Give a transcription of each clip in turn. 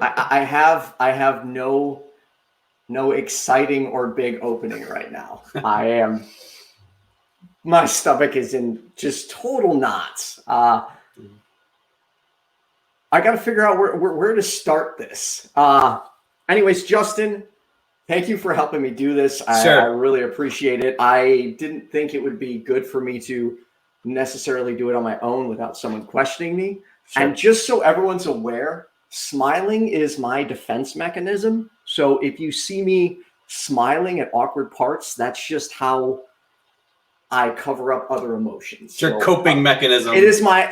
I have no exciting or big opening right now. My stomach is in just total knots. I got to figure out where to start this. Anyways, Justin, thank you for helping me do this. Sure. I really appreciate it. I didn't think it would be good for me to necessarily do it on my own without someone questioning me. Sure. And just so everyone's aware, smiling is my defense mechanism. So if you see me smiling at awkward parts, that's just how I cover up other emotions. It's your coping mechanism.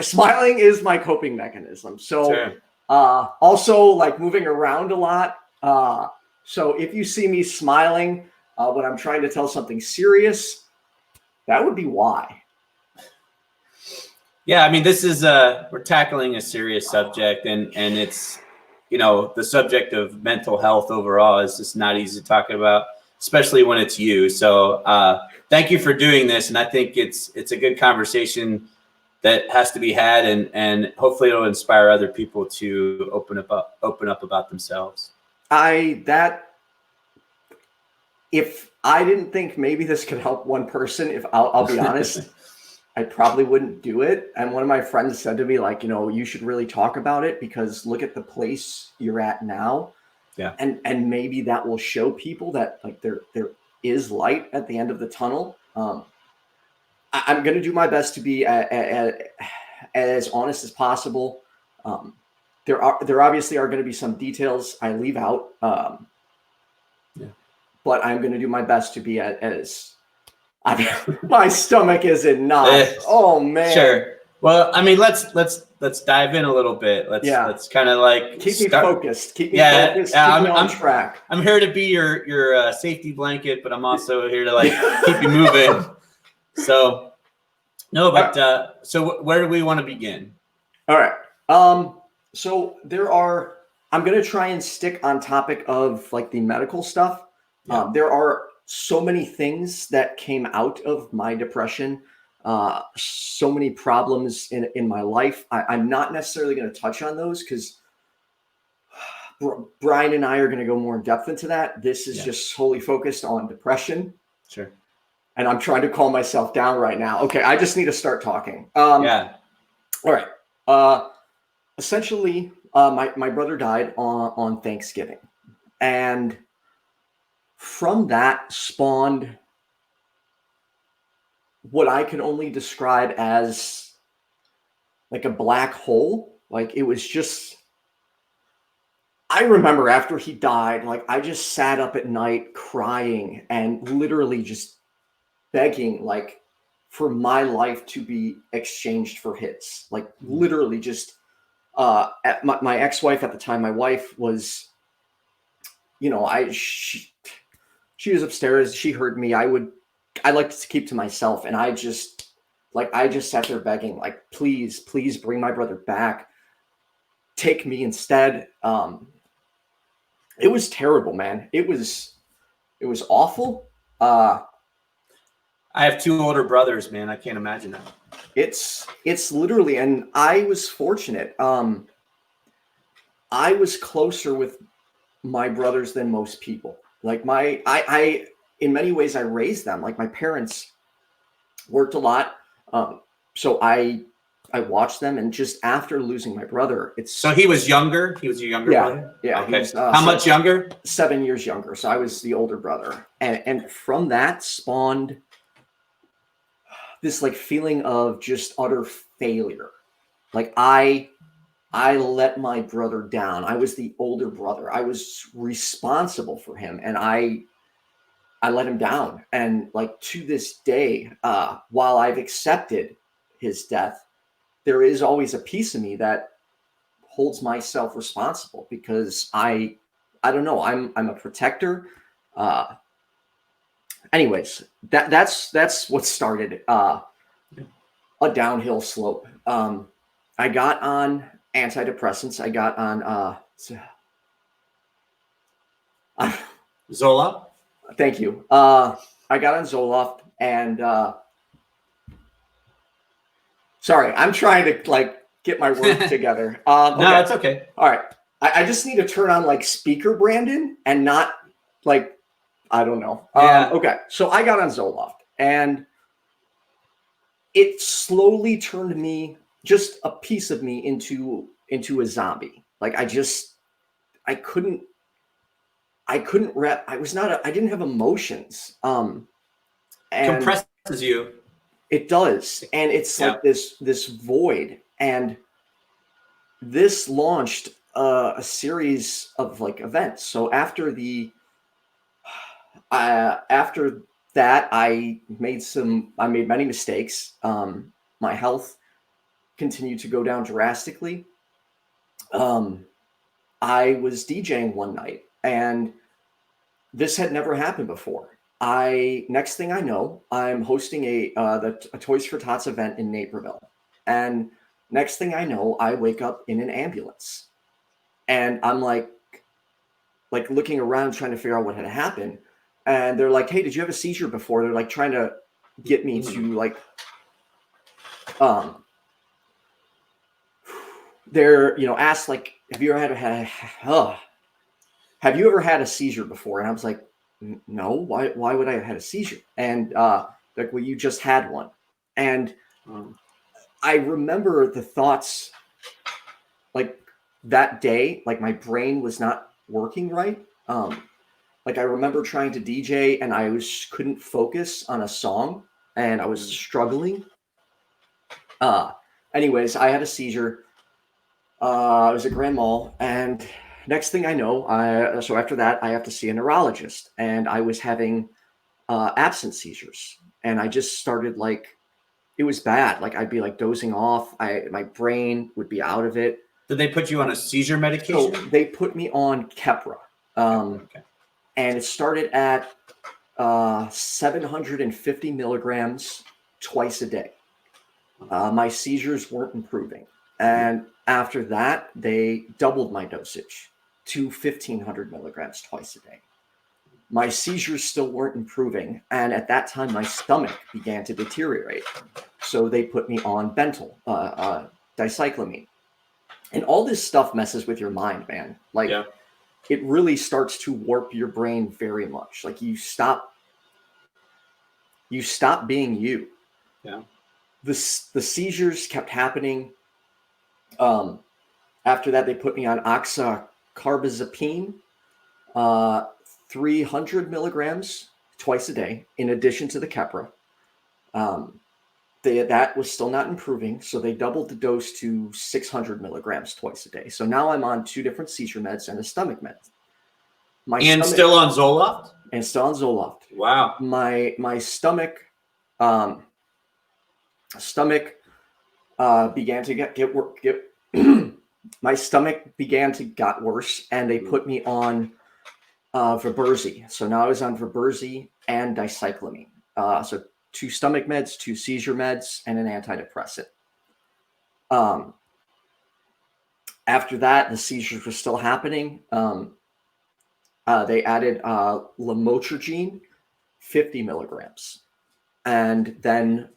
Smiling is my coping mechanism. So sure. Also like moving around a lot. So if you see me smiling when I'm trying to tell something serious, that would be why. Yeah, I mean, this is we're tackling a serious subject, and it's, you know, the subject of mental health overall is just not easy to talk about, especially when it's you. So thank you for doing this, and I think it's a good conversation that has to be had, and hopefully it'll inspire other people to open up about themselves. If I didn't think maybe this could help one person, if I'll be honest, I probably wouldn't do it. And one of my friends said to me, like, you know, you should really talk about it because look at the place you're at now. Yeah. And maybe that will show people that like there is light at the end of the tunnel. I'm going to do my best to be as honest as possible. There obviously are going to be some details I leave out. But I'm going to do my best to be my stomach is in knots. Oh man. Sure. Well, I mean, let's dive in a little bit. Let's kind of like keep me focused. Keep me focused. Keep me on track. I'm here to be your safety blanket, but I'm also here to like keep you moving. So no, but so where do we want to begin? All right. So I'm going to try and stick on topic of like the medical stuff. Yeah. There are so many things that came out of my depression, so many problems in my life. I'm not necessarily going to touch on those because Brian and I are going to go more in depth into that. This is just solely focused on depression. Sure. And I'm trying to calm myself down right now. Okay, I just need to start talking. Yeah. All right. Essentially, my brother died on Thanksgiving. And from that spawned what I can only describe as like a black hole. Like it was just, I remember after he died, like I just sat up at night crying and literally just begging like for my life to be exchanged for his. Like literally just at my ex-wife at the time, my wife was, you know, she was upstairs. She heard me. I like to keep to myself. And I just sat there begging, like, please bring my brother back. Take me instead. It was terrible, man. It was awful. I have two older brothers, man. I can't imagine that. It's literally, and I was fortunate. I was closer with my brothers than most people. Like I in many ways I raised them. Like my parents worked a lot, so I watched them. And just after losing my brother, so he was younger. He was your younger brother. Yeah. Okay. How much younger? 7 years younger. So I was the older brother, and from that spawned this like feeling of just utter failure. Like I let my brother down. I was the older brother. I was responsible for him, and I let him down. And like to this day, while I've accepted his death, there is always a piece of me that holds myself responsible because I don't know. I'm a protector. Anyways, that's what started a downhill slope. I got on antidepressants. I got on Zoloft. Thank you. I got on Zoloft, and sorry, I'm trying to like get my words together. Okay. No, it's okay. All right. I just need to turn on like speaker Brandon and not like, I don't know. Yeah. Okay. So I got on Zoloft and it slowly turned me, just a piece of me, into a zombie. Like I couldn't I didn't have emotions. And Compresses you. it does. And it's like this void. And this launched a series of like events. So after that, I made many mistakes. My health continued to go down drastically. I was DJing one night, and this had never happened before. Next thing I know, I'm hosting a Toys for Tots event in Naperville, and next thing I know, I wake up in an ambulance, and I'm like looking around trying to figure out what had happened. And they're like, "Hey, did you have a seizure before?" They're like trying to get me to like, they're asked like, "Have you ever had a seizure before?" And I was like, "No, why would I have had a seizure?" And like, "Well, you just had one." And I remember the thoughts like that day, like my brain was not working right. Like I remember trying to DJ and I couldn't focus on a song and I was struggling. Anyways, I had a seizure. I was at Grand Mall, and next thing I know, so after that, I have to see a neurologist, and I was having absence seizures, and I just started like, it was bad. Like I'd be like dozing off. My brain would be out of it. Did they put you on a seizure medication? So they put me on Keppra. Okay. And it started at 750 milligrams twice a day. My seizures weren't improving. And after that, they doubled my dosage to 1,500 milligrams twice a day. My seizures still weren't improving. And at that time, my stomach began to deteriorate. So they put me on Bentyl, dicyclamine. And all this stuff messes with your mind, man. Like, it really starts to warp your brain very much. Like you stop being you. Yeah. The seizures kept happening. After that, they put me on oxcarbazepine, 300 milligrams twice a day, in addition to the Keppra. That was still not improving, so they doubled the dose to 600 milligrams twice a day. So now I'm on 2 different seizure meds and a stomach med. Still on Zoloft? And still on Zoloft. Wow. My stomach began to get my stomach began to get worse, and they put me on Viberzi. So now I was on Viberzi and dicyclamine. So 2 stomach meds, 2 seizure meds, and an antidepressant. After that, the seizures were still happening. They added lamotrigine, 50 milligrams. And then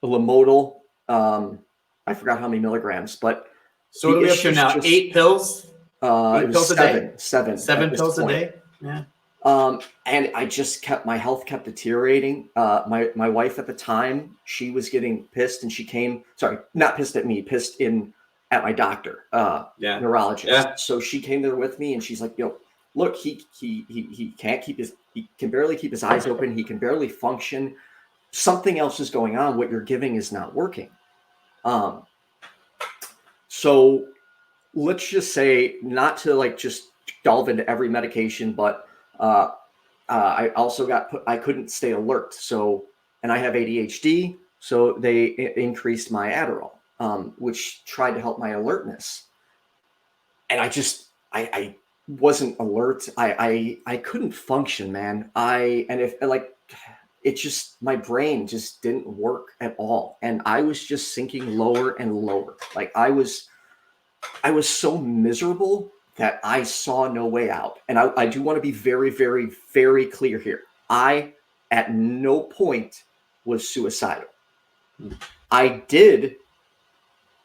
Lamodal, I forgot how many milligrams, but so what are we up to now? 8 pills? 8 pills a day? 7 pills a day? Yeah. And my health kept deteriorating. My wife at the time, she was getting pissed, and she came, sorry, not pissed at me, pissed at my doctor, neurologist. Yeah. So she came there with me, and she's like, look, he can barely keep his eyes open. He can barely function. Something else is going on. What you're giving is not working. So let's just say, not to like just delve into every medication, but I also I couldn't stay alert. So, and I have ADHD, so they increased my Adderall, which tried to help my alertness. And I wasn't alert. I couldn't function, man. My brain just didn't work at all. And I was just sinking lower and lower. Like I was so miserable that I saw no way out. And I do want to be very, very, very clear here. I, at no point, was suicidal. I did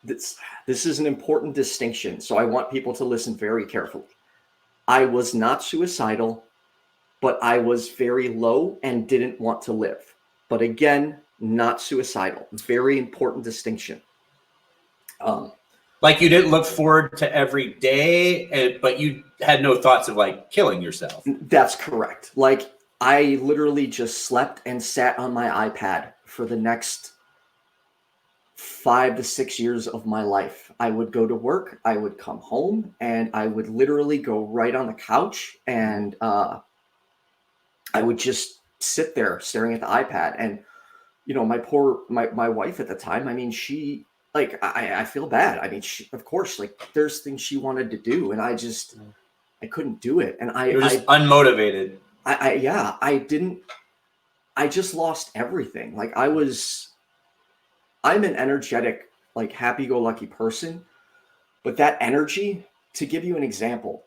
this is an important distinction, so I want people to listen very carefully. I was not suicidal, but I was very low and didn't want to live. But again, not suicidal. Very important distinction. Like you didn't look forward to every day, but you had no thoughts of like killing yourself. That's correct. Like I literally just slept and sat on my iPad for the next 5 to 6 years of my life. I would go to work, I would come home, and I would literally go right on the couch, and I would just sit there staring at the iPad. And you know, my wife at the time, I mean, she like I feel bad. I mean, she, of course, like there's things she wanted to do, and I couldn't do it. And You're just unmotivated. I didn't. I just lost everything. Like I'm an energetic, like happy-go-lucky person, but that energy, to give you an example,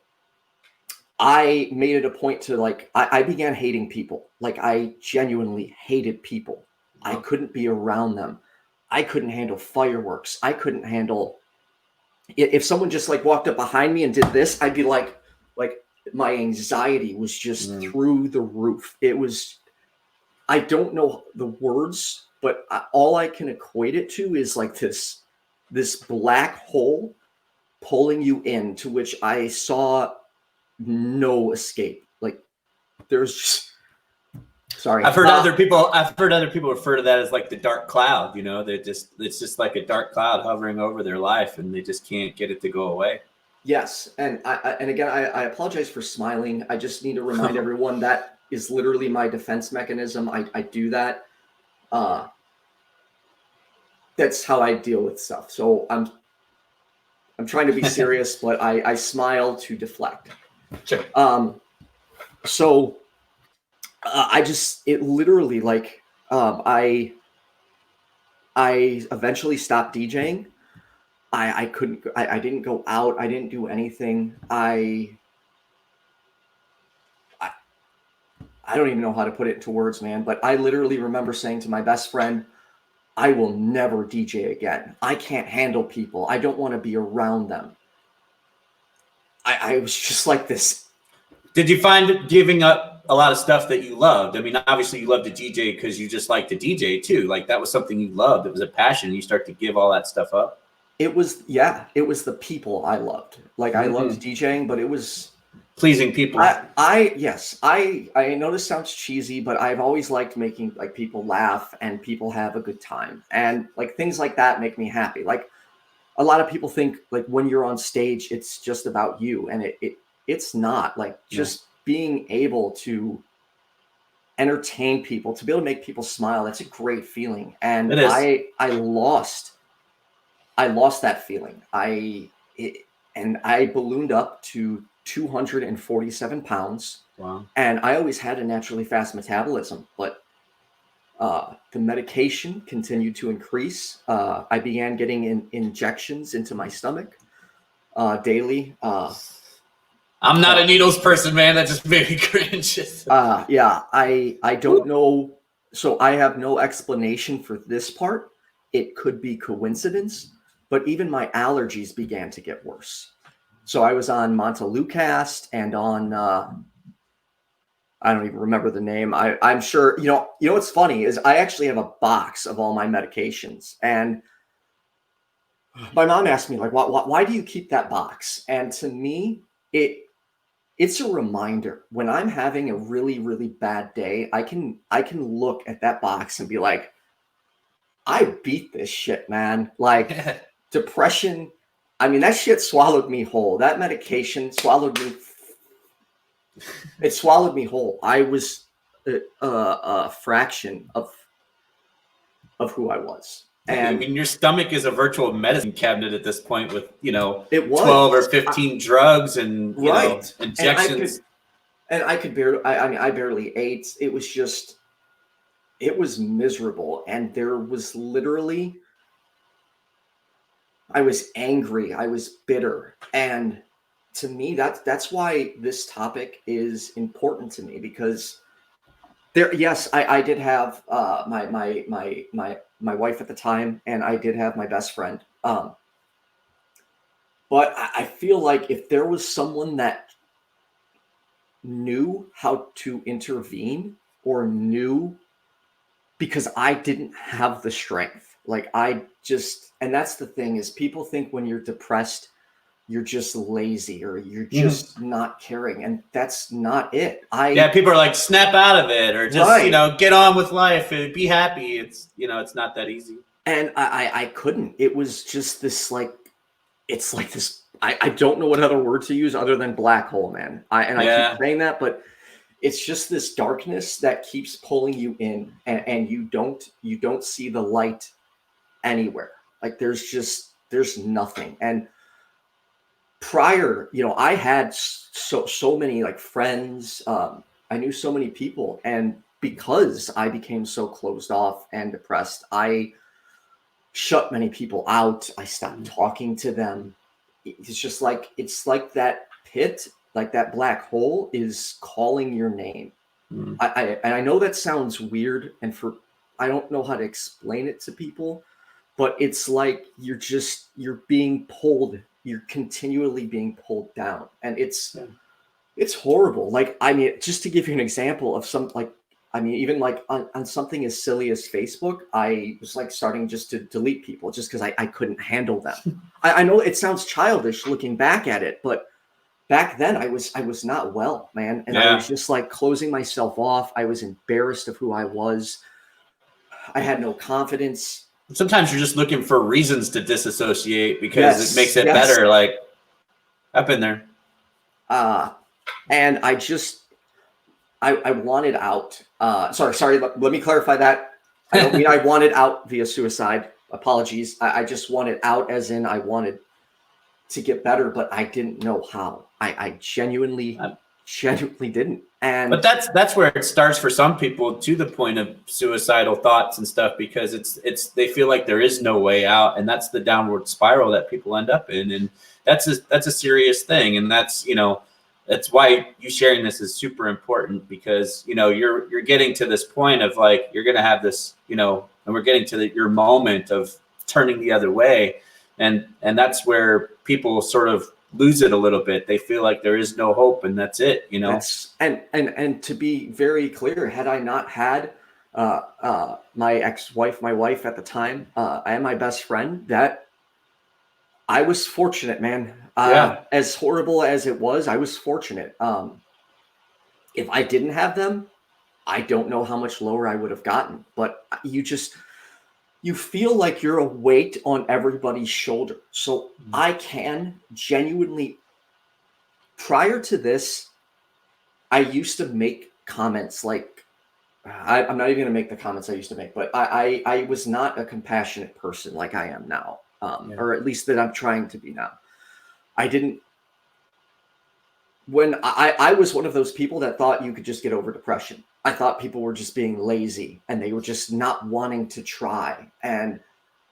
I made it a point to like, I began hating people. Like I genuinely hated people. I couldn't be around them. I couldn't handle fireworks. I couldn't handle, if someone just like walked up behind me and did this, I'd be like my anxiety was just through the roof. It was, I don't know the words, but all I can equate it to is like this black hole pulling you in, to which I saw no escape. Like there's just, sorry. I've heard other people refer to that as like the dark cloud. You know, it's just like a dark cloud hovering over their life, and they just can't get it to go away. Yes, and I apologize for smiling. I just need to remind everyone that is literally my defense mechanism. I do that. That's how I deal with stuff. So I'm trying to be serious, but I smile to deflect. Sure. So it literally like I eventually stopped DJing. I didn't go out. I didn't do anything. I don't even know how to put it into words, man, but I literally remember saying to my best friend, I will never DJ again. I can't handle people. I don't want to be around them. I was just like this. Did you find giving up a lot of stuff that you loved? I mean, obviously you love to DJ because you just like to DJ too. Like that was something you loved. It was a passion. You start to give all that stuff up. It was the people I loved. Like I loved DJing, but it was pleasing people. I know this sounds cheesy, but I've always liked making like people laugh and people have a good time, and like things like that make me happy. Like a lot of people think like when you're on stage, it's just about you, and it's not. Like just being able to entertain people, to be able to make people smile, that's a great feeling. And I lost that feeling. And I ballooned up to 247 pounds. Wow. And I always had a naturally fast metabolism, but the medication continued to increase. I began getting injections into my stomach daily. I'm not a needles person, man. That just made me cringe. I don't know. So I have no explanation for this part. It could be coincidence, but even my allergies began to get worse. So I was on Montelukast and on, I don't even remember the name. I'm sure, you know what's funny is I actually have a box of all my medications, and my mom asked me like, why do you keep that box? And to me, it's a reminder when I'm having a really, really bad day, I can look at that box and be like, I beat this shit, man. Like depression. I mean, that shit swallowed me whole. That medication swallowed me. It swallowed me whole. I was a fraction of who I was. And I mean, your stomach is a virtual medicine cabinet at this point with, it was 12 or 15 drugs and injections. And I could barely, I barely ate. It was just, it was miserable. And there was literally, I was angry. I was bitter. And to me, that's why this topic is important to me, because I did have my wife at the time, and I did have my best friend. But I feel like if there was someone that knew how to intervene or knew, because I didn't have the strength. Like and that's the thing is people think when you're depressed, you're just lazy or you're just not caring. And that's not it. Yeah, people are like, snap out of it or just, Right. get on with life and be happy. It's, it's not that easy. And I couldn't. It was just this like, it's like this, I don't know what other word to use other than black hole, man. I keep saying that, but it's just this darkness that keeps pulling you in, and you don't see the light anywhere. Like there's nothing. And prior, I had so many like friends. I knew so many people, and because I became so closed off and depressed, I shut many people out. I stopped talking to them. It's just like that pit, like that black hole is calling your name. And I know that sounds weird, and I don't know how to explain it to people, but it's like you're being pulled. You're continually being pulled down, and it's horrible. Like, I mean, just to give you an example of even like on something as silly as Facebook, I was like starting just to delete people just because I couldn't handle them. I know it sounds childish looking back at it, but back then I was not well, man. And I was just like closing myself off. I was embarrassed of who I was. I had no confidence. Sometimes you're just looking for reasons to disassociate because it makes it better. Like, I've been there. And I wanted out. Sorry. Let me clarify that. I don't mean I wanted out via suicide. Apologies. I just wanted out as in I wanted to get better, but I didn't know how. I genuinely didn't. But that's where it starts for some people, to the point of suicidal thoughts and stuff, because they feel like there is no way out, and that's the downward spiral that people end up in, and that's a serious thing, and that's why you sharing this is super important, because you're getting to this point of like you're gonna have this and we're getting to your moment of turning the other way, and that's where people sort of lose it a little bit. They feel like there is no hope, and that's it. And to be very clear, had I not had my ex-wife, my wife at the time, and my best friend, that I was fortunate, man. As horrible as it was, I was fortunate. If I didn't have them, I don't know how much lower I would have gotten. But you feel like you're a weight on everybody's shoulder. So I can genuinely, prior to this, I used to make comments like, I'm not even going to make the comments I used to make, but I was not a compassionate person like I am now, or at least that I'm trying to be now. I was one of those people that thought you could just get over depression. I thought people were just being lazy and they were just not wanting to try. And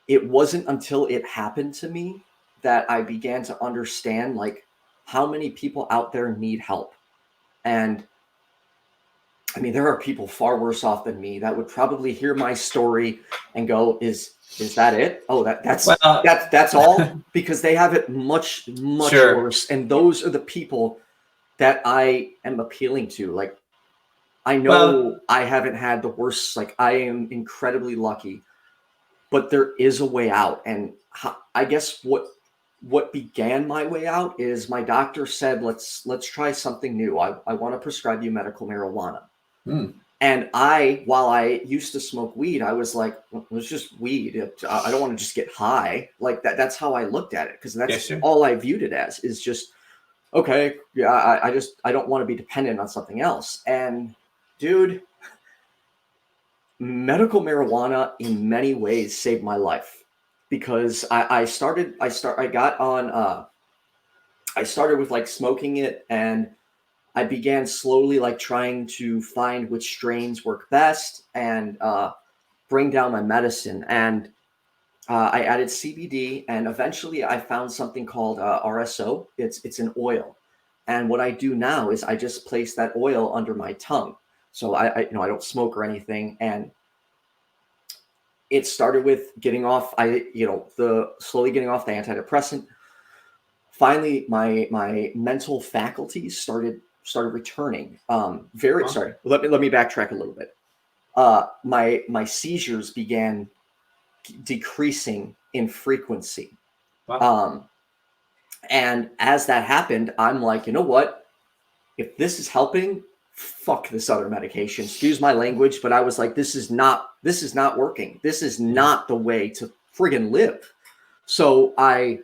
it wasn't until it happened to me that I began to understand like how many people out there need help. And I mean, there are people far worse off than me that would probably hear my story and go, is that it? Oh, that's all? Because they have it much worse. And those are the people that I am appealing to. Like, I know I haven't had the worst, like I am incredibly lucky, but there is a way out. And I guess what began my way out is my doctor said, let's try something new. I want to prescribe you medical marijuana. And while I used to smoke weed, I was like, well, it's just weed. I don't want to just get high like that. That's how I looked at it. Because that's all I viewed it as, is just, okay, yeah, I don't want to be dependent on something else. And dude, medical marijuana in many ways saved my life, because I started with like smoking it, and I began slowly like trying to find which strains work best and bring down my medicine. And I added CBD, and eventually I found something called RSO. It's an oil. And what I do now is I just place that oil under my tongue. So I don't smoke or anything. And it started with getting off, slowly getting off the antidepressant, finally my mental faculties started returning. Sorry, let me backtrack a little bit. My seizures began decreasing in frequency. Wow. And as that happened, I'm like, you know what? If this is helping, fuck this other medication. Excuse my language, but I was like, this is not working. This is not the way to friggin' live. So I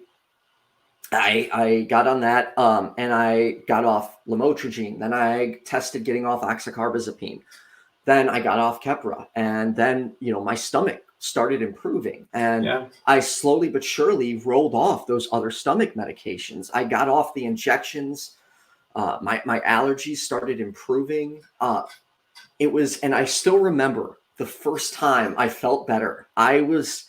got on that, and I got off lamotrigine. Then I tested getting off oxycarbazepine. Then I got off Keppra, and then my stomach started improving, and I slowly but surely rolled off those other stomach medications. I got off the injections. My allergies started improving. And I still remember the first time I felt better. It was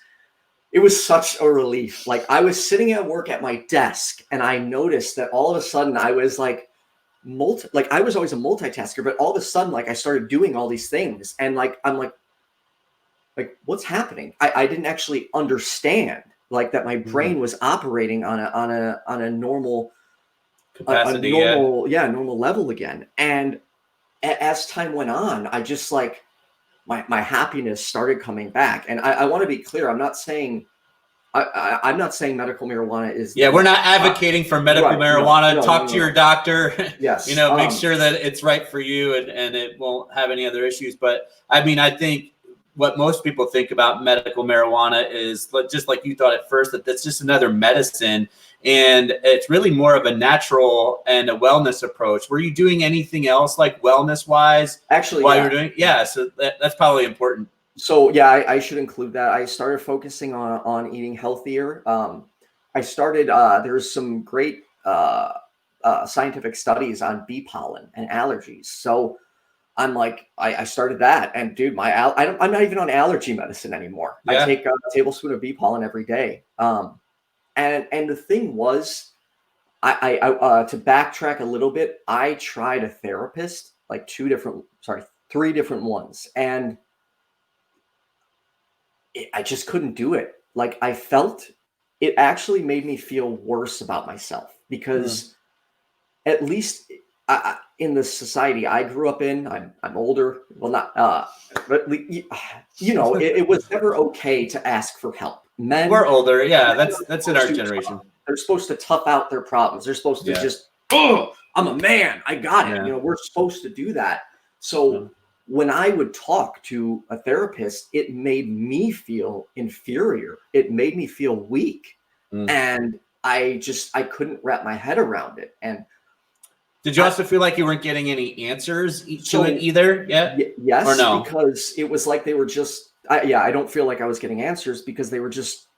such a relief. Like, I was sitting at work at my desk, and I noticed that all of a sudden I was like I was always a multitasker, but all of a sudden, like, I started doing all these things, and I'm like, what's happening? I didn't actually understand, like, that my brain was operating on a normal capacity, normal level again. And as time went on, I just like my happiness started coming back. And I want to be clear, I'm not saying medical marijuana is we're not advocating for medical marijuana. Talk to your doctor. Yes. Make sure that it's right for you and it won't have any other issues. But I mean, I think what most people think about medical marijuana is just like you thought at first, that that's just another medicine. And it's really more of a natural and a wellness approach. Were you doing anything else, like wellness wise, actually, while you were doing? Yeah. So that's probably important. So yeah, I should include that. I started focusing on eating healthier. I started, there's some great scientific studies on bee pollen and allergies. So I'm like, I started that, and dude, I'm not even on allergy medicine anymore. I take a tablespoon of bee pollen every day. And the thing was, to backtrack a little bit, I tried a therapist, like 3 different ones, and I just couldn't do it. Like, I felt it actually made me feel worse about myself, because at least in the society I grew up in, I'm older. Well, not, but it was never okay to ask for help. Men, we're older. Yeah, that's in our generation. They're supposed to tough out their problems. They're supposed to just, oh, I'm a man, I got it. We're supposed to do that. So when I would talk to a therapist, it made me feel inferior. It made me feel weak. And I couldn't wrap my head around it. And did you also feel like you weren't getting any answers to it either? Yeah. Yes. Or no? Because it was like they were just, I don't feel like I was getting answers, because they were just,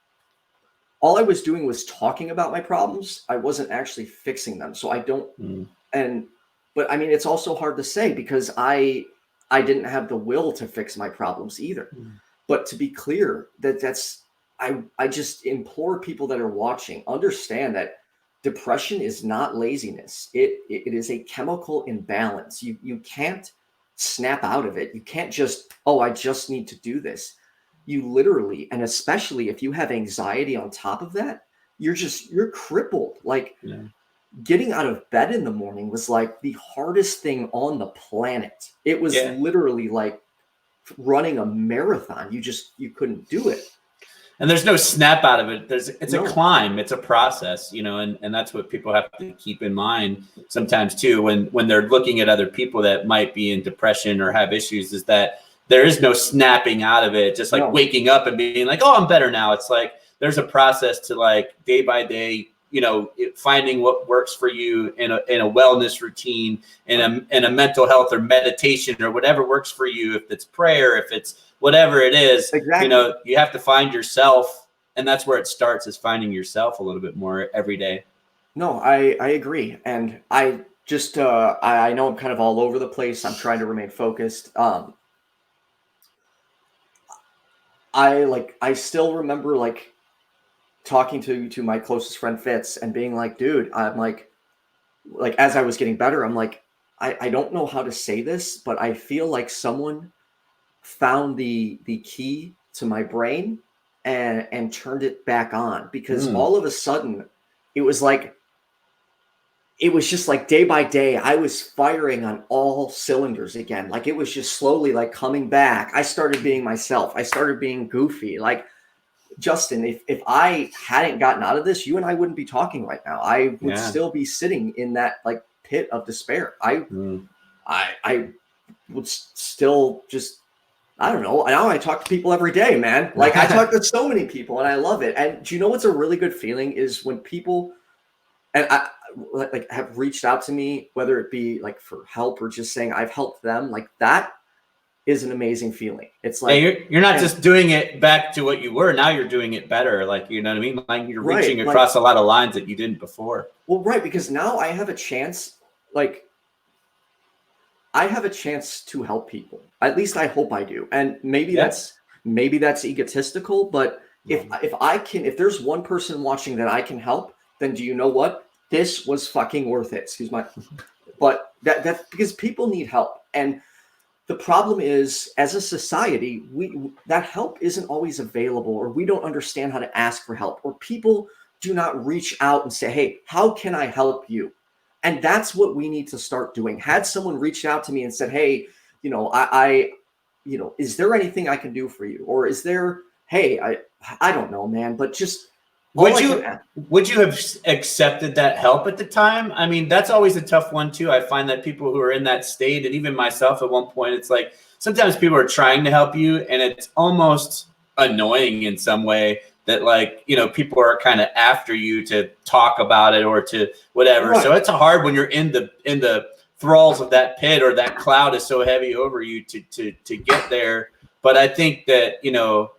all I was doing was talking about my problems. I wasn't actually fixing them. So I don't, but I mean, it's also hard to say, because I didn't have the will to fix my problems either. But to be clear, I just implore people that are watching, understand that depression is not laziness. It is a chemical imbalance. You can't snap out of it. You can't just, I just need to do this. You literally, and especially if you have anxiety on top of that, you're crippled. Like, getting out of bed in the morning was like the hardest thing on the planet. It was literally like running a marathon. You couldn't do it. And there's no snap out of it. It's a climb. It's a process, and that's what people have to keep in mind sometimes too, when they're looking at other people that might be in depression or have issues, is that there is no snapping out of it, just like waking up and being like, oh, I'm better now. It's like there's a process to, like, day by day, finding what works for you in a wellness routine, in a mental health or meditation or whatever works for you. If it's prayer, if it's whatever it is, you have to find yourself, and that's where it starts, is finding yourself a little bit more every day. No, I agree. And I just, I know I'm kind of all over the place. I'm trying to remain focused. I still remember, like, talking to my closest friend Fitz and being like, dude, I'm like as I was getting better, I'm like, I don't know how to say this, but I feel like someone found the key to my brain and turned it back on, because all of a sudden it was like it was just like day by day, I was firing on all cylinders again. Like it was just slowly like coming back. I started being myself. I started being goofy. Like, Justin, if I hadn't gotten out of this, you and I wouldn't be talking right now. I would still be sitting in that like pit of despair. I would still just, I don't know. Now I talk to people every day, man. Like I talk to so many people and I love it. And do you know what's a really good feeling is when people and I like have reached out to me, whether it be like for help or just saying I've helped them, like that is an amazing feeling. It's like you're not just doing it back to what you were. Now you're doing it better. Like, you know what I mean? Like you're reaching across a lot of lines that you didn't before. Well, right. Because now I have a chance, like I have a chance to help people. At least I hope I do. And maybe that's egotistical, but if there's one person watching that I can help, then do you know what? This was fucking worth it. Excuse my, but that's because people need help. And the problem is, as a society, that help isn't always available, or we don't understand how to ask for help, or people do not reach out and say, hey, how can I help you? And that's what we need to start doing. Had someone reached out to me and said, hey, you know, is there anything I can do for you? Or is there, hey, I don't know, man, but just would you have accepted that help at the time? I mean, that's always a tough one too. I find that people who are in that state, and even myself at one point, it's like sometimes people are trying to help you and it's almost annoying in some way that, like, you know, people are kind of after you to talk about it or to whatever. Right. So it's hard when you're in the thralls of that pit, or that cloud is so heavy over you to get there. But I think that, you know,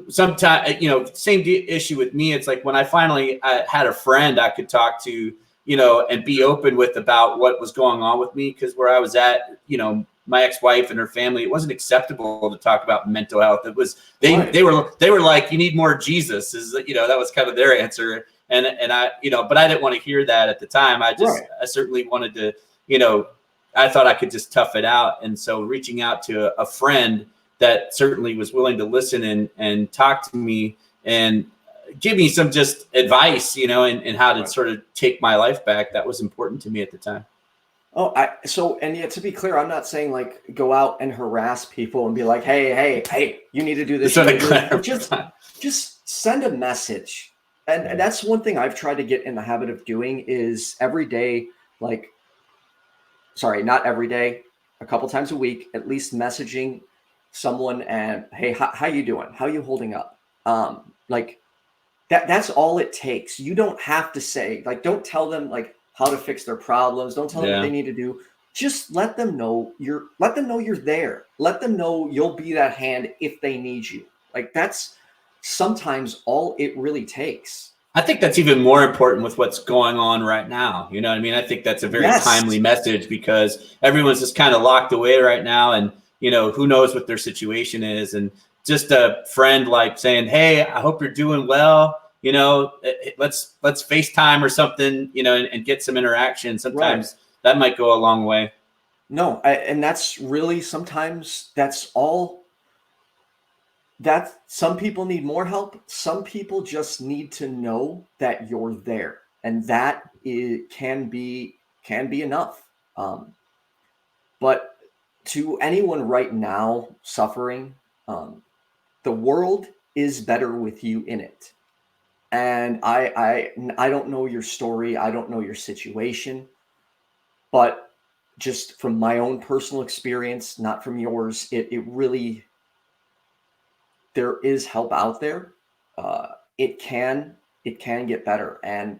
sometimes, you know, same issue with me. It's like when I finally had a friend I could talk to, you know, and be open with about what was going on with me. Because where I was at, you know, my ex-wife and her family, it wasn't acceptable to talk about mental health. It was, they were like, you need more Jesus, is, you know, that was kind of their answer. And I, you know, but I didn't want to hear that at the time. I certainly wanted to, you know, I thought I could just tough it out. And so reaching out to a friend that certainly was willing to listen and talk to me and give me some just advice, you know, and how to sort of take my life back. That was important to me at the time. Oh, and yet to be clear, I'm not saying like go out and harass people and be like, hey, you need to do this. Just send a message. And that's one thing I've tried to get in the habit of doing is every day, like, sorry, not every day, a couple times a week, at least messaging someone and, hey, how you doing? How you holding up? Like that's all it takes. You don't have to say, like, don't tell them like how to fix their problems. Don't tell them what they need to do. Just let them know you're there. Let them know you'll be that hand if they need you. Like that's sometimes all it really takes. I think that's even more important with what's going on right now. You know what I mean? I think that's a very timely message because everyone's just kind of locked away right now, and you know, who knows what their situation is. And just a friend like saying, hey, I hope you're doing well. You know, let's FaceTime or something, you know, and get some interaction. Sometimes that might go a long way. No, and that's really, sometimes that's all that some people need more help. Some people just need to know that you're there, and that can be enough. But to anyone right now suffering, the world is better with you in it. And I don't know your story. I don't know your situation, but just from my own personal experience, not from yours, it really, there is help out there. It can get better, and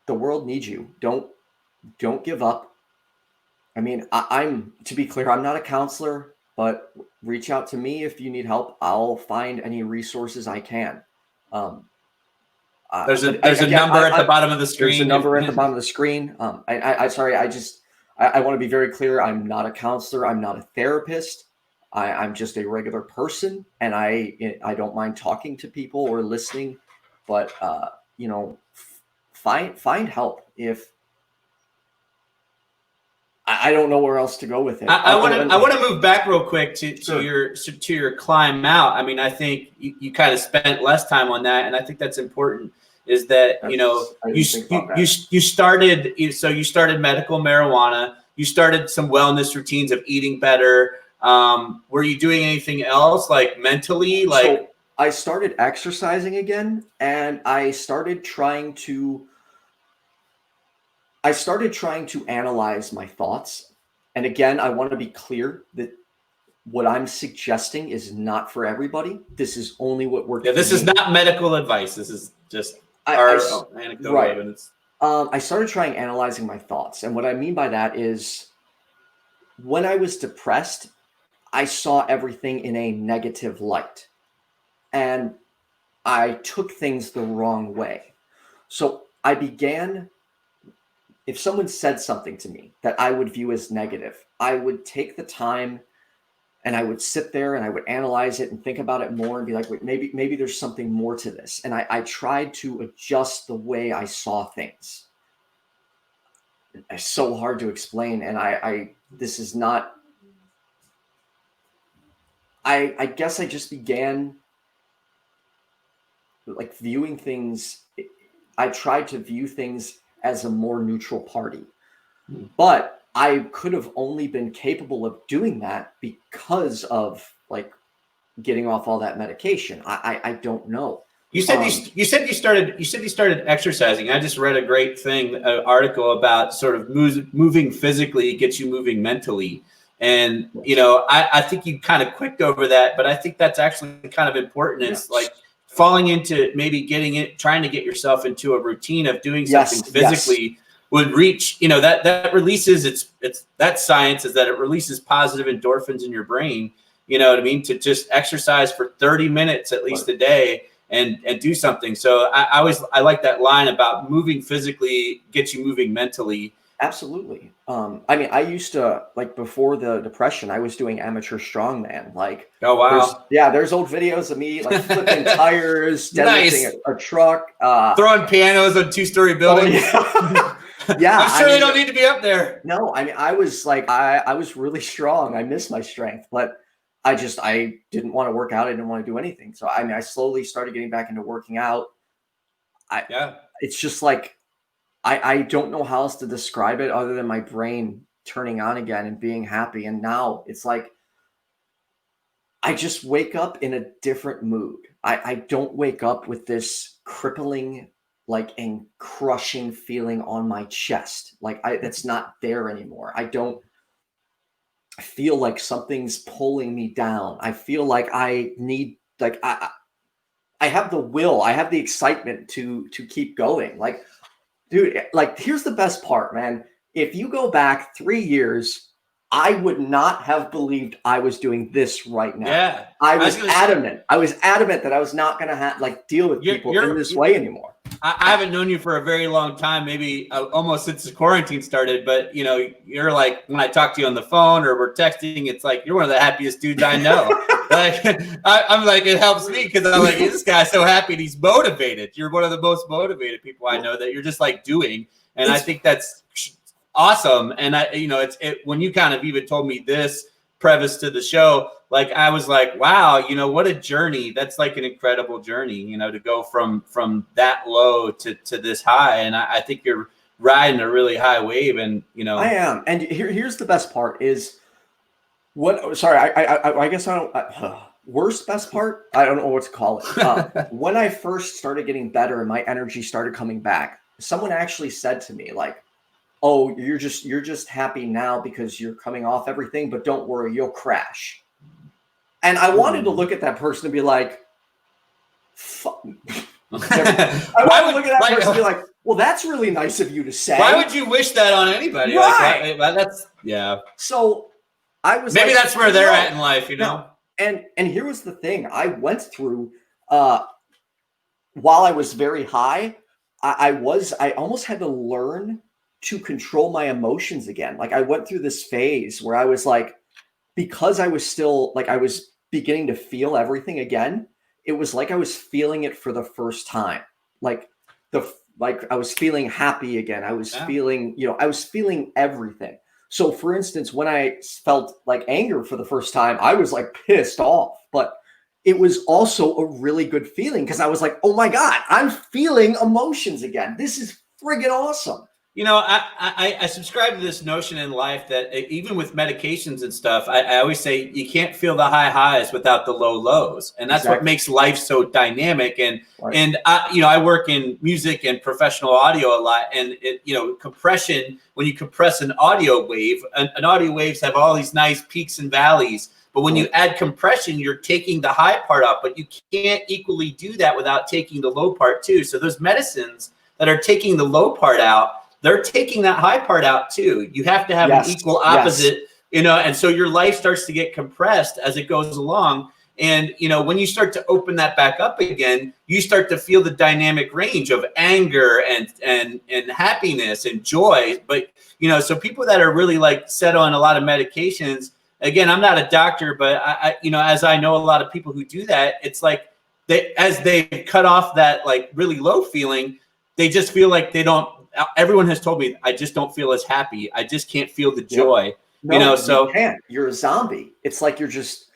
the world needs you. Don't give up. I mean, I'm, to be clear, I'm not a counselor, but reach out to me if you need help. I'll find any resources I can. There's a number at the bottom of the screen. There's a number at the bottom of the screen. Sorry, I want to be very clear. I'm not a counselor. I'm not a therapist. I'm just a regular person, and I don't mind talking to people or listening, but you know, find help. If I don't know where else to go with it. I want to move back real quick to your climb out. I mean, I think you kind of spent less time on that, and I think that's important. is that, I you know, didn't think about that. you started, so you started medical marijuana, you started some wellness routines of eating better. Were you doing anything else, like mentally? Like, so I started exercising again, and I started trying to analyze my thoughts. And again, I want to be clear that what I'm suggesting is not for everybody. This is only what works. yeah, this for is me. not medical advice. This is just our anecdotal right. evidence. I started trying analyzing my thoughts. And what I mean by that is when I was depressed, I saw everything in a negative light. And I took things the wrong way. So I began, if someone said something to me that I would view as negative, I would take the time and I would sit there and I would analyze it and think about it more and be like, wait, maybe there's something more to this. And I tried to adjust the way I saw things. It's so hard to explain. And this is not, I guess I just began like viewing things. I tried to view things as a more neutral party, but I could have only been capable of doing that because of like getting off all that medication. I don't know. You said you started exercising. I just read a great thing, an article about sort of moving physically gets you moving mentally. And, you know, I think you kind of quicked over that, but I think that's actually kind of important. It's like falling into maybe trying to get yourself into a routine of doing something physically would reach, you know, that releases it's that science is that it releases positive endorphins in your brain. You know what I mean? To just exercise for 30 minutes at least a day and do something. So I like that line about moving physically gets you moving mentally. Absolutely. I mean, I used to, like, before the depression, I was doing amateur strongman. Like, oh wow, there's old videos of me like flipping tires, deadlifting a truck, throwing pianos on 2-story buildings. Yeah, I'm sure they don't need to be up there. No, I mean, I was like, I was really strong. I miss my strength, but I didn't want to work out. I didn't want to do anything. So I mean, I slowly started getting back into working out. It's just like, I don't know how else to describe it other than my brain turning on again and being happy. And now it's like, I just wake up in a different mood. I don't wake up with this crippling, like, and crushing feeling on my chest. Like, that's not there anymore. I don't feel like something's pulling me down. I feel like I need, like, I have the will, I have the excitement to keep going. Like, dude, like, here's the best part, man. If you go back 3 years, I would not have believed I was doing this right now. Yeah. I was adamant. I was adamant that I was not going to deal with people in this way anymore. I haven't known you for a very long time, maybe almost since the quarantine started. But, you know, you're like, when I talk to you on the phone or we're texting, it's like, you're one of the happiest dudes I know. Like, I'm like, it helps me because I'm like, this guy's so happy and he's motivated. You're one of the most motivated people I know that you're just like doing. And I think that's awesome. And when you kind of even told me this preface to the show, like, I was like, wow, you know, what a journey. That's like an incredible journey, you know, to go from that low to this high. And I think you're riding a really high wave. And, you know, I am. And here's the best part is I guess I don't, worst best part, I don't know what to call it. When I first started getting better and my energy started coming back, someone actually said to me, like, oh, you're just happy now because you're coming off everything, but don't worry, you'll crash. And I wanted to look at that person and be like, fuck. I wanted to look at that person and be like, well, that's really nice of you to say. Why would you wish that on anybody? Right. Like, that's, yeah. So I was maybe that's where they're at in life, you know? No. And here was the thing. I went through, while I was very high, I almost had to learn to control my emotions again. Like, I went through this phase where I was like, because I was still, like, I was beginning to feel everything again. It was like I was feeling it for the first time. Like I was feeling happy again. I was feeling, I was feeling everything. So for instance, when I felt like anger for the first time, I was like pissed off. But it was also a really good feeling because I was like, oh my God, I'm feeling emotions again. This is friggin' awesome. You know, I subscribe to this notion in life that even with medications and stuff, I always say you can't feel the high highs without the low lows, and that's what makes life so dynamic. And you know, I work in music and professional audio a lot, and you know, compression. When you compress an audio wave, an audio waves have all these nice peaks and valleys. But when you add compression, you're taking the high part up, but you can't equally do that without taking the low part too. So those medicines that are taking the low part out, they're taking that high part out too. You have to have an equal opposite, you know, and so your life starts to get compressed as it goes along. And, you know, when you start to open that back up again, you start to feel the dynamic range of anger and happiness and joy. But, you know, so people that are really like set on a lot of medications, again, I'm not a doctor, but I you know, as I know a lot of people who do that, it's like as they cut off that like really low feeling, they just feel like they don't. Everyone has told me I just don't feel as happy. I just can't feel the joy. No, you know, so you can't. You're a zombie. It's like you're just.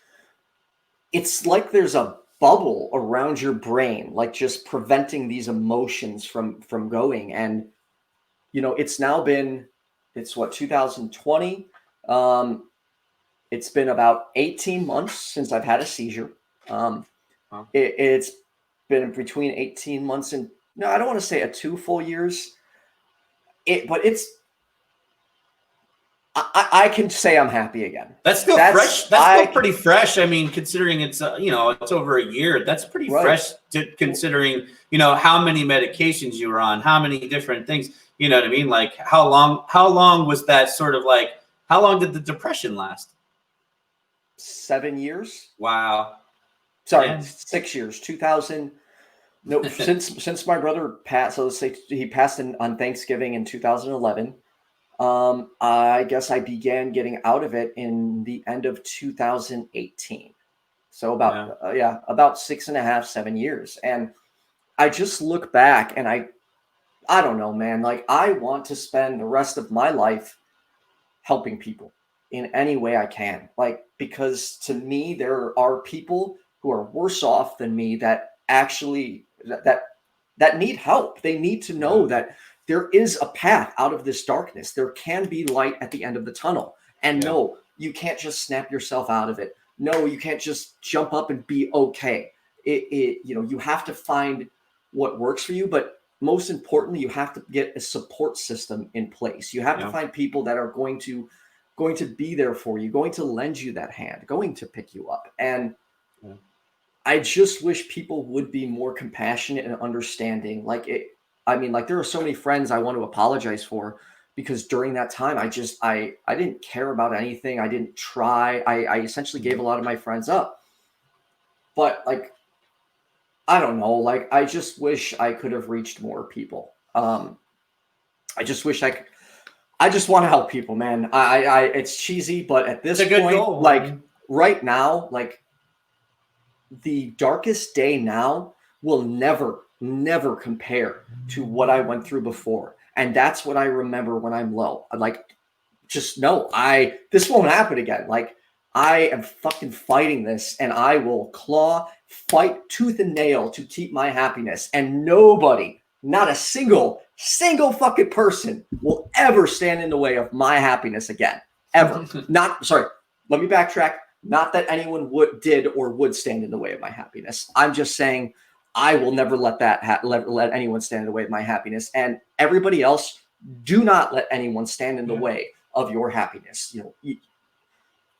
It's like there's a bubble around your brain, like just preventing these emotions from going. And you know, it's what 2020. It's been about 18 months since I've had a seizure. It's been between 18 months and no, I don't want to say 2 full years. But it's. I can say I'm happy again. That's still fresh. That's still pretty fresh. I mean, considering it's you know, it's over a year. That's pretty fresh considering, you know, how many medications you were on, how many different things. You know what I mean? Like how long was that sort of like? How long did the depression last? 7 years. Wow. Sorry, 6 years. 2000. No, since my brother passed, so let's say he passed on Thanksgiving in 2011. I guess I began getting out of it in the end of 2018. So about about 6.5, 7 years. And I just look back and I don't know, man. Like I want to spend the rest of my life helping people in any way I can. Like because to me there are people who are worse off than me that actually that need help. They need to know that there is a path out of this darkness. There can be light at the end of the tunnel. And no, you can't just snap yourself out of it. No, you can't just jump up and be okay. You know, you have to find what works for you, but most importantly, you have to get a support system in place. You have to find people that are going to be there for you, going to lend you that hand, going to pick you up. And I just wish people would be more compassionate and understanding. I mean, like there are so many friends I want to apologize for because during that time, I didn't care about anything. I didn't try. I essentially gave a lot of my friends up. But like, I don't know. Like, I just wish I could have reached more people. I just wish I could. I just want to help people, man. It's cheesy, but at this point, like right now, like the darkest day now will never compare to what I went through before. And that's what I remember when I'm low. I'm like, just know this won't happen again. Like I am fucking fighting this and I will fight tooth and nail to keep my happiness. And nobody, not a single fucking person will ever stand in the way of my happiness again. Ever. Let me backtrack. Not that anyone would stand in the way of my happiness. I'm just saying I will never let let anyone stand in the way of my happiness. And everybody else, do not let anyone stand in the way of your happiness. You know,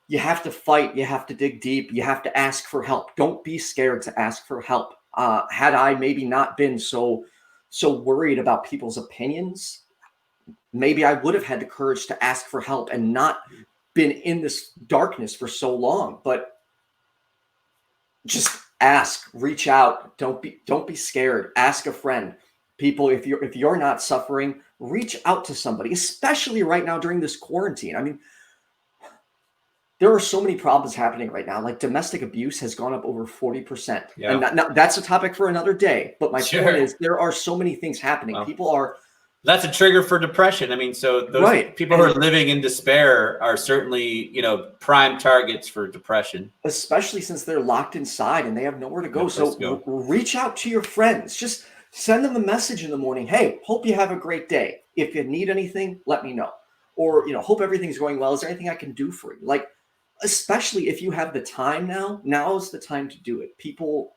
you have to fight. You have to dig deep. You have to ask for help. Don't be scared to ask for help. Had I maybe not been so worried about people's opinions, maybe I would have had the courage to ask for help and not been in this darkness for so long. But just ask, reach out. Don't be scared. Ask a friend. People, if you're not suffering, reach out to somebody, especially right now during this quarantine. I mean, there are so many problems happening right now. Like domestic abuse has gone up over 40%. And that's a topic for another day. But my point is there are so many things happening. People are That's a trigger for depression. I mean, so those people who are living in despair are certainly, prime targets for depression. Especially since they're locked inside and they have nowhere to go. So reach out to your friends. Just send them a message in the morning. Hey, hope you have a great day. If you need anything, let me know. Or, hope everything's going well. Is there anything I can do for you? Like, especially if you have the time now is the time to do it. People,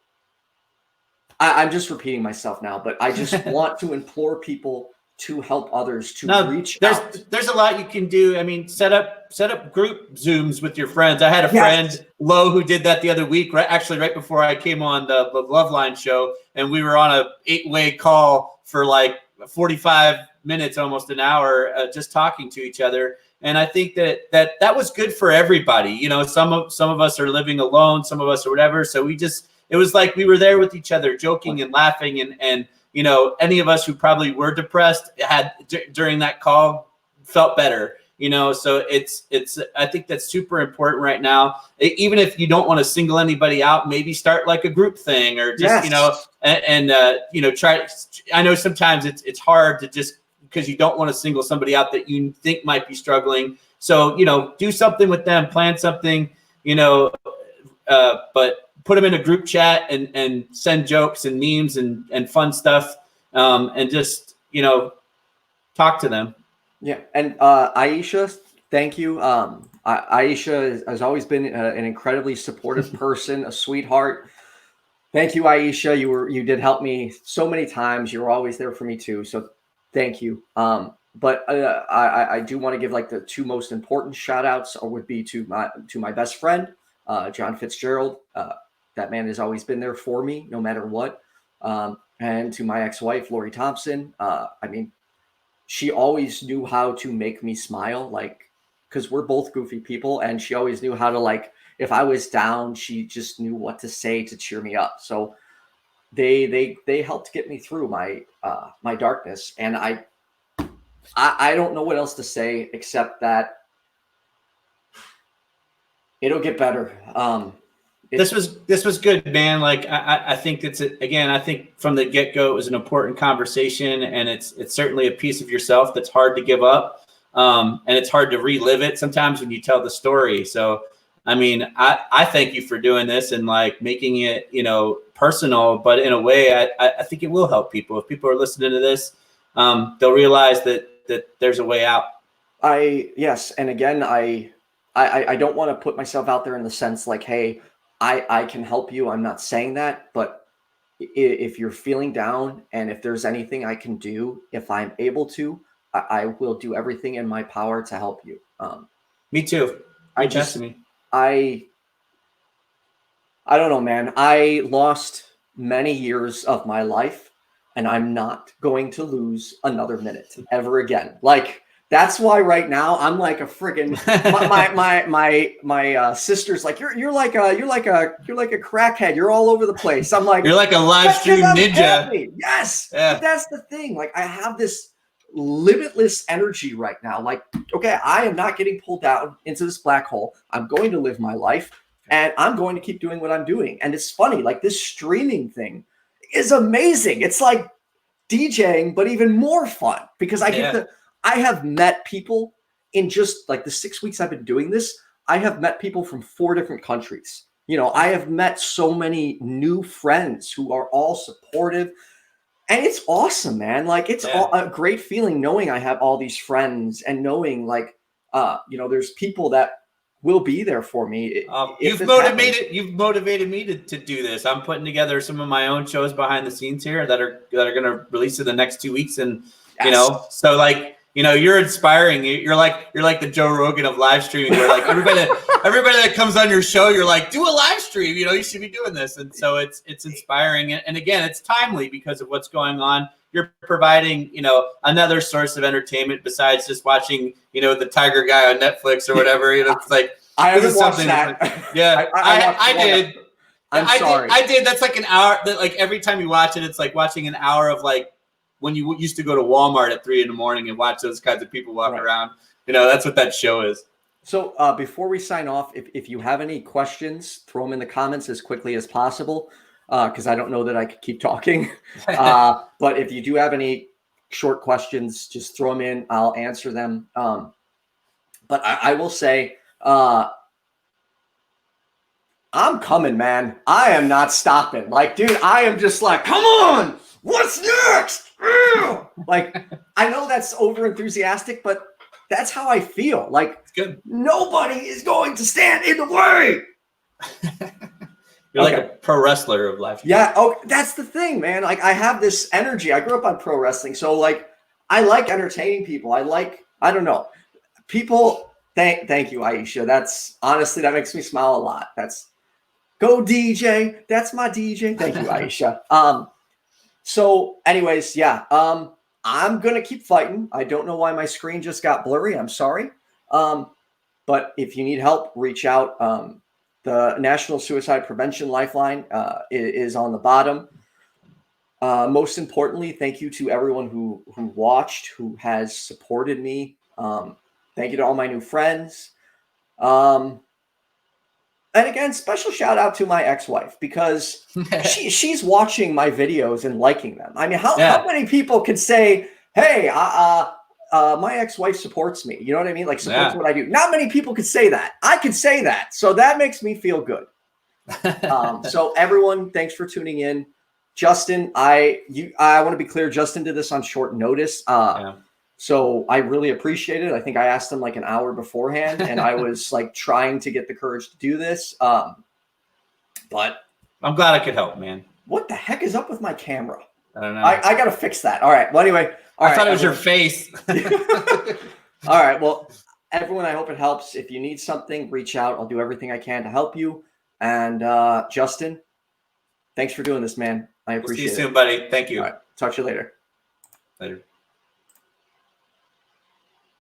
I'm just repeating myself now, but I just want to implore people to help others reach out. There's a lot you can do. I mean, set up group Zooms with your friends. I had a friend, Lo, who did that the other week, right before I came on the Lifeline show, and we were on a 8-way call for like 45 minutes, almost an hour, just talking to each other. And I think that was good for everybody. Some of us are living alone, some of us or whatever. So it was like we were there with each other, joking and laughing, and any of us who probably were depressed had during that call felt better, so I think that's super important right now. Even if you don't want to single anybody out, maybe start like a group thing or just, try. I know sometimes it's hard to just, because you don't want to single somebody out that you think might be struggling. So, do something with them, plan something, but put them in a group chat and send jokes and memes and fun stuff, and just, talk to them. Yeah. And Aisha, thank you. Aisha has always been an incredibly supportive person, a sweetheart. Thank you, Aisha. You did help me so many times. You were always there for me too. So thank you. But I do want to give like the two most important shout outs would be to my best friend, John Fitzgerald. That man has always been there for me, no matter what. And to my ex-wife, Lori Thompson. She always knew how to make me smile, because we're both goofy people, and she always knew how to, if I was down, she just knew what to say to cheer me up. So they helped get me through my my darkness, and I don't know what else to say except that it'll get better. This was good, man. I think I think from the get-go, it was an important conversation, and it's certainly a piece of yourself that's hard to give up. And it's hard to relive it sometimes when you tell the story. So, I thank you for doing this and making it, personal, but in a way, I think it will help people. If people are listening to this, they'll realize that there's a way out. Yes. And again, I don't want to put myself out there in the sense hey, I can help you. I'm not saying that, but if you're feeling down and if there's anything I can do, if I'm able to, I will do everything in my power to help you. Me too. I don't know, man. I lost many years of my life, and I'm not going to lose another minute ever again. That's why right now I'm like a friggin' my sister's you're like a crackhead. You're all over the place. I'm like, you're like a live stream ninja. Happy. Yes, yeah. But that's the thing. I have this limitless energy right now. Okay, I am not getting pulled down into this black hole. I'm going to live my life, and I'm going to keep doing what I'm doing. And it's funny, this streaming thing is amazing. It's like DJing, but even more fun because I have met people in just the 6 weeks I've been doing this. I have met people from 4 different countries. I have met so many new friends who are all supportive, and it's awesome, man. It's a great feeling knowing I have all these friends and knowing there's people that will be there for me. You've motivated me to do this. I'm putting together some of my own shows behind the scenes here that are going to release in the next 2 weeks, and so you're inspiring. You're like the Joe Rogan of live streaming, where everybody that comes on your show, you're like, do a live stream. You should be doing this, and so it's inspiring. And again, it's timely because of what's going on. You're providing another source of entertainment besides just watching the Tiger Guy on Netflix or whatever. It's I haven't watched that. I did. I'm sorry. I did. That's an hour. That every time you watch it, it's like watching an hour of when you used to go to Walmart at 3 a.m. and watch those kinds of people walk around. That's what that show is. So before we sign off, if you have any questions, throw them in the comments as quickly as possible, because I don't know that I could keep talking. But if you do have any short questions, just throw them in. I'll answer them. But I will say, I'm coming, man. I am not stopping. Like, dude, I am just like, come on, what's next? Like, I know that's over enthusiastic, but that's how I feel. Like, It's good. Nobody is going to stand in the way. You're like a pro wrestler of life. Yeah. Oh, that's the thing, man. Like, I have this energy. I grew up on pro wrestling. So, like, I like entertaining people. I don't know. People, thank you, Aisha. That's honestly, that makes me smile a lot. That's go DJ. That's my DJ. Thank you, Aisha. So anyways, yeah. I'm going to keep fighting. I don't know why my screen just got blurry. I'm sorry. But if you need help, reach out. The National Suicide Prevention Lifeline is on the bottom. Most importantly, thank you to everyone who watched, who has supported me. Thank you to all my new friends. And again, special shout out to my ex-wife, because she's watching my videos and liking them. I mean, how many people can say, hey, my ex-wife supports me? You know what I mean? Like, supports what I do. Not many people could say that. I could say that. So that makes me feel good. So everyone, thanks for tuning in. Justin, I want to be clear. Justin did this on short notice. So I really appreciate it. I think I asked him like an hour beforehand, and I was like trying to get the courage to do this. But I'm glad I could help, man. What the heck is up with my camera? I don't know. I got to fix that. All right. Well, anyway. I thought it was your face. All right. Well, everyone, I hope it helps. If you need something, reach out. I'll do everything I can to help you. And Justin, thanks for doing this, man. I appreciate it. See you soon, buddy. Thank you. All right. Talk to you later. Later.